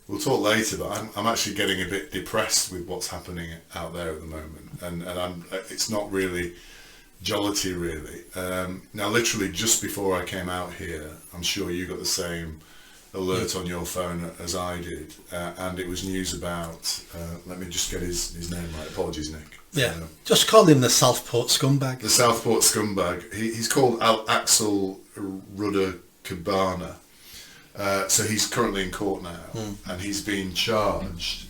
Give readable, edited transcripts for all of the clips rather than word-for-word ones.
we'll talk later, but I'm actually getting a bit depressed with what's happening out there at the moment, and it's not really jollity really. Now literally just before I came out here, I'm sure you got the same alert on your phone as I did, and it was news about, let me just get his name right, apologies Nick. Yeah, just call him the Southport scumbag. The Southport scumbag. He's called Axel Rudder Cabana. So he's currently in court now, and he's being charged.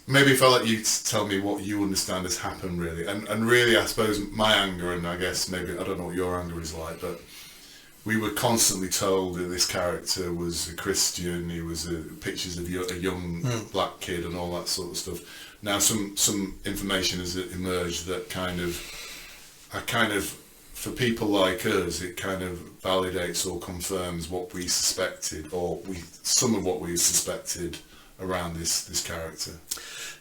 Maybe if I let you tell me what you understand has happened really, and really I suppose my anger, and I guess maybe, I don't know what your anger is like, but we were constantly told that this character was a Christian, he was pictures of a young black kid and all that sort of stuff. Now some information has emerged that kind of, for people like us, it kind of validates or confirms what we suspected, or some of what we suspected around this character.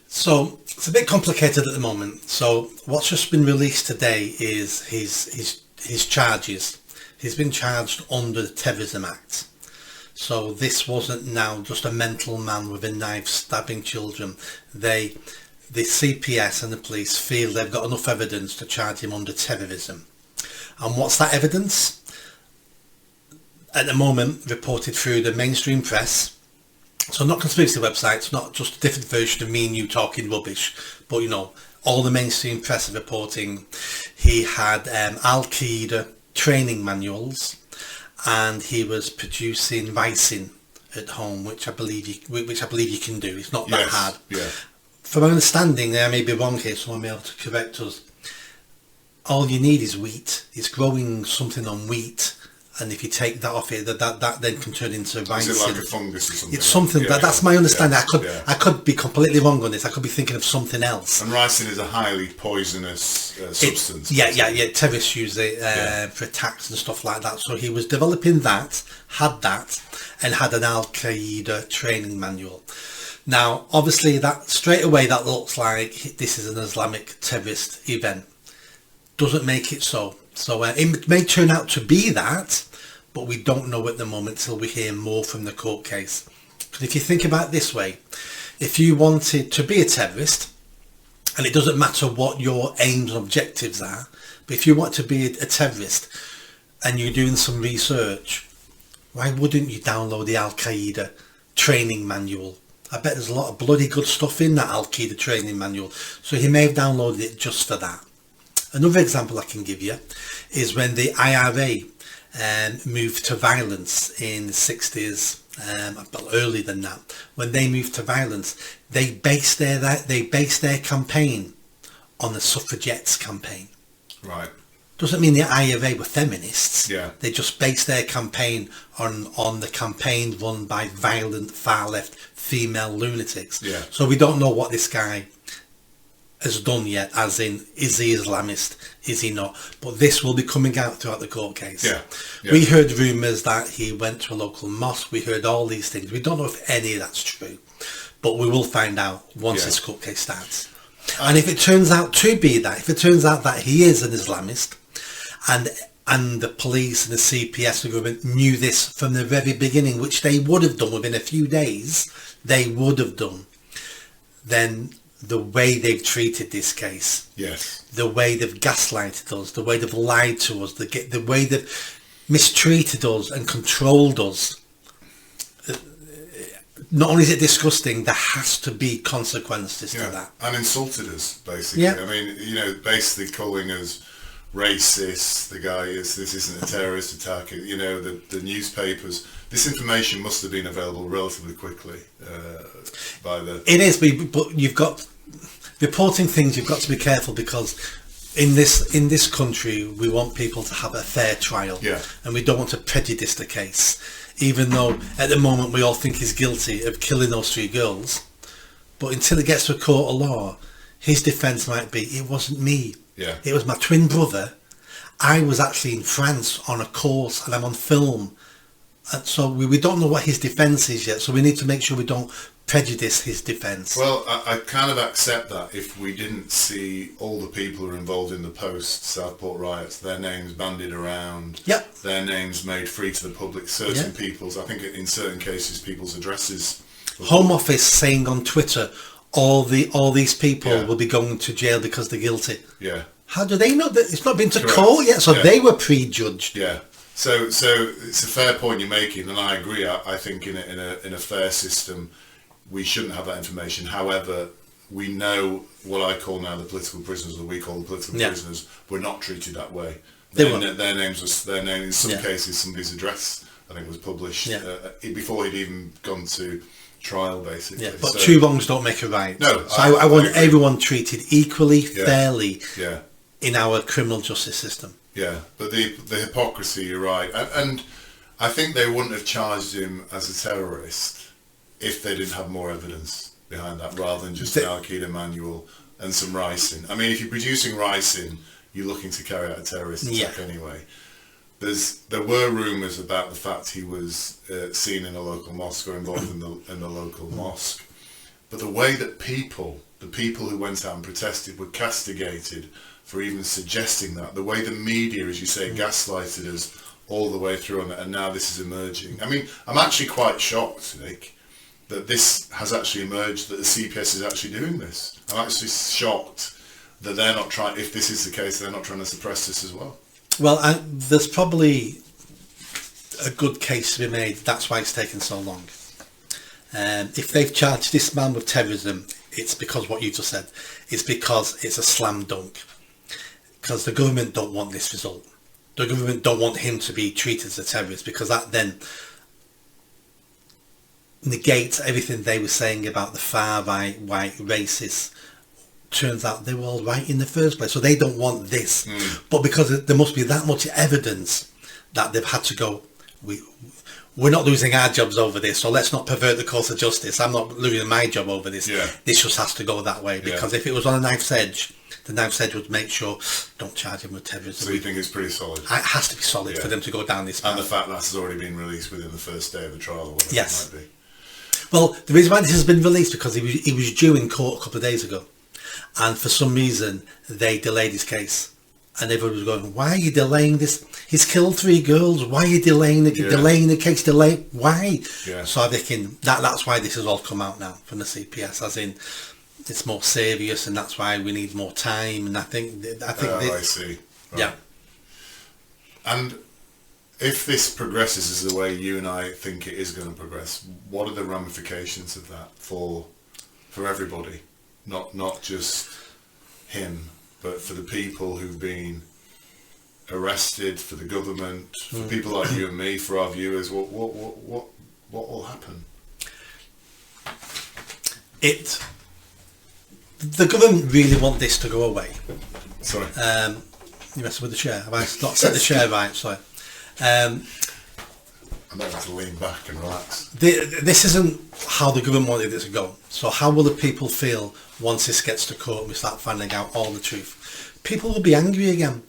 So it's a bit complicated at the moment. So what's just been released today is his charges. He's been charged under the Terrorism Act. So this wasn't now just a mental man with a knife stabbing children. The CPS and the police feel they've got enough evidence to charge him under terrorism. And what's that evidence? At the moment, reported through the mainstream press. So not conspiracy websites, not just a different version of me and you talking rubbish, but you know, all the mainstream press are reporting he had Al-Qaeda training manuals, and he was producing ricin at home, which I believe you can do. It's not that hard. Yeah. From my understanding, I may be wrong here, someone may be able to correct us. All you need is wheat. It's growing something on wheat, and if you take that off it, that then can turn into ricin. Is it like a fungus or something? It's something that's my understanding. Yeah. I could be completely wrong on this. I could be thinking of something else. And ricin is a highly poisonous substance. Terrorists use it for attacks and stuff like that. So he was developing that, and had an Al-Qaeda training manual. Now, obviously, that straight away that looks like this is an Islamic terrorist event. Doesn't make it so. So it may turn out to be that, but we don't know at the moment till we hear more from the court case. Because if you think about it this way, if you wanted to be a terrorist, and it doesn't matter what your aims and objectives are, but if you want to be a terrorist and you're doing some research, why wouldn't you download the Al-Qaeda training manual? I bet there's a lot of bloody good stuff in that Al-Qaeda training manual. So he may have downloaded it just for that. Another example I can give you is when the IRA moved to violence in the 60s, but earlier than that. When they moved to violence, they based their campaign on the suffragettes campaign. Right. Doesn't mean the IRA were feminists. Yeah. They just based their campaign on the campaign run by violent far left female lunatics. Yeah. So we don't know what this guy has done yet, as in, is he Islamist, is he not? But this will be coming out throughout the court case. Yeah. We heard rumours that he went to a local mosque. We heard all these things. We don't know if any of that's true, but we will find out once this court case starts. And if it turns out to be that, if it turns out that he is an Islamist, and the police and the CPS government knew this from the very beginning, which they would have done within a few days, they would have done, then the way they've treated this case, the way they've gaslighted us, the way they've lied to us, the way they've mistreated us and controlled us, not only is it disgusting, there has to be consequences to that. And insulted us, basically. I mean, you know, basically calling us racist, the guy is, this isn't a terrorist attack, you know, the newspapers, this information must have been available relatively quickly by the... It is, but you've got, reporting things, you've got to be careful, because in this country, we want people to have a fair trial, and we don't want to prejudice the case, even though at the moment we all think he's guilty of killing those 3 girls, but until it gets to a court of law, his defence might be, it wasn't me. It was my twin brother. I was actually in France on a course, and I'm on film, And so we don't know what his defence is yet, so we need to make sure we don't prejudice his defence. Well, I kind of accept that if we didn't see all the people who are involved in the post-Southport riots, their names bandied around, Yep. their names made free to the public, certain people's, I think in certain cases, people's addresses. Home Office saying on Twitter, all these people Yeah. will be going to jail because they're guilty. Yeah. How do they know that it's not been to Correct. court yet? So Yeah. they were prejudged. Yeah. So it's a fair point you're making, and I agree. I think in a fair system, we shouldn't have that information. However, we know what I call now the political prisoners, or we call the political prisoners, were not treated that way. Their names was in some cases somebody's address I think was published before he'd even gone to trial, basically. Yeah, but two wrongs don't make a right. No, so I want everyone treated equally, fairly Yeah. in our criminal justice system. Yeah, but the hypocrisy, you're right. And I think they wouldn't have charged him as a terrorist if they didn't have more evidence behind that, rather than just an Al-Qaeda manual and some ricin. I mean, if you're producing ricin, you're looking to carry out a terrorist attack anyway. There were rumours about the fact he was seen in a local mosque or involved in the local mosque. But the way that the people who went out and protested were castigated for even suggesting that, the way the media, as you say, gaslighted us all the way through on that, and now this is emerging. I mean, I'm actually quite shocked, Nick, that this has actually emerged, that the CPS is actually doing this. I'm actually shocked that they're not trying, if this is the case, they're not trying to suppress this as well. Well, there's probably a good case to be made. That's why it's taken so long. If they've charged this man with terrorism, it's because what you just said. It's because it's a slam dunk. Because the government don't want this result. The government don't want him to be treated as a terrorist, because that then negates everything they were saying about the far right, white racists. Turns out they were all right in the first place, so they don't want this. But because there must be that much evidence that they've had to go, we're not losing our jobs over this, so let's not pervert the course of justice. I'm not losing my job over this. This just has to go that way, because if it was on a knife's edge, the knife's edge would make sure, don't charge him with terrorism. So you think it's pretty solid? It has to be solid for them to go down this path. And the fact that has already been released within the first day of the trial, or whatever it might be. Well, the reason why this has been released, because he was due in court a couple of days ago, and for some reason they delayed his case, and everyone was going, why are you delaying this? He's killed 3 girls. Why are you delaying the case? Why? So I reckon that's why this has all come out now from the CPS, as in it's more serious, and that's why we need more time. And I think I see. Right. Yeah. And if this progresses as the way you and I think it is going to progress, what are the ramifications of that for everybody? Not just him, but for the people who've been arrested, for the government, for people like you and me, for our viewers. What will happen? The government really want this to go away. Sorry. You messing with the chair? Have I not set the chair right? Sorry. I might have to lean back and relax. This isn't how the government wanted it to go. So how will the people feel once this gets to court and we start finding out all the truth? People will be angry again.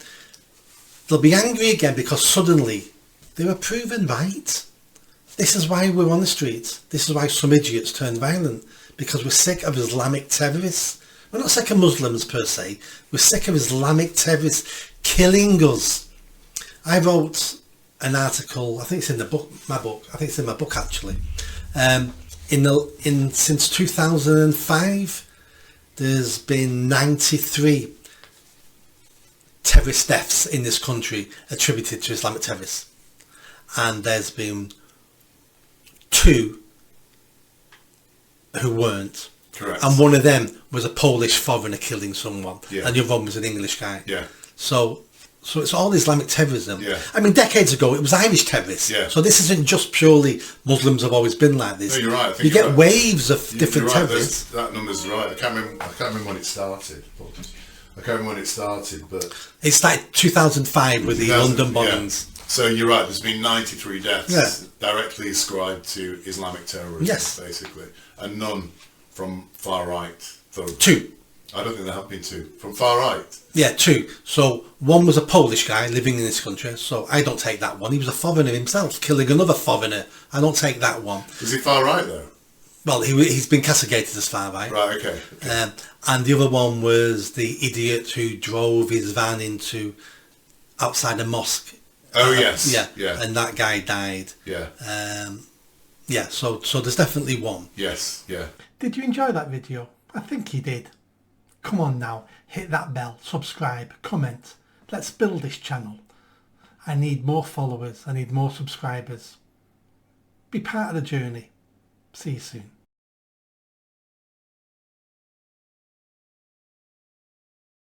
They'll be angry again because suddenly they were proven right. This is why we're on the streets. This is why some idiots turn violent, because we're sick of Islamic terrorists. We're not sick of Muslims per se. We're sick of Islamic terrorists killing us. I wrote an article, I think it's in my book actually. Since 2005, there's been 93 terrorist deaths in this country attributed to Islamic terrorists, and there's been 2 who weren't. Correct. And one of them was a Polish foreigner killing someone, and the other one was an English guy. So it's all Islamic terrorism. I mean, decades ago it was Irish terrorists. So this isn't just purely Muslims have always been like this. No, you're right. You get waves of different terrorists. That number's right. I can't remember when it started. But it started 2005 with the London bombings. So you're right. There's been 93 deaths directly ascribed to Islamic terrorism, basically, and none from far right. 2. I don't think there have been two. From far right? Yeah, two. So one was a Polish guy living in this country, so I don't take that one. He was a foreigner himself, killing another foreigner. I don't take that one. Was he far right though? Well, he's been castigated as far right. Right, okay. And the other one was the idiot who drove his van into outside a mosque. Oh, yes. Yeah. And that guy died. Yeah. Yeah, so there's definitely one. Yes, yeah. Did you enjoy that video? I think you did. Come on now, hit that bell, subscribe, comment. Let's build this channel. I need more followers, I need more subscribers. Be part of the journey. See you soon.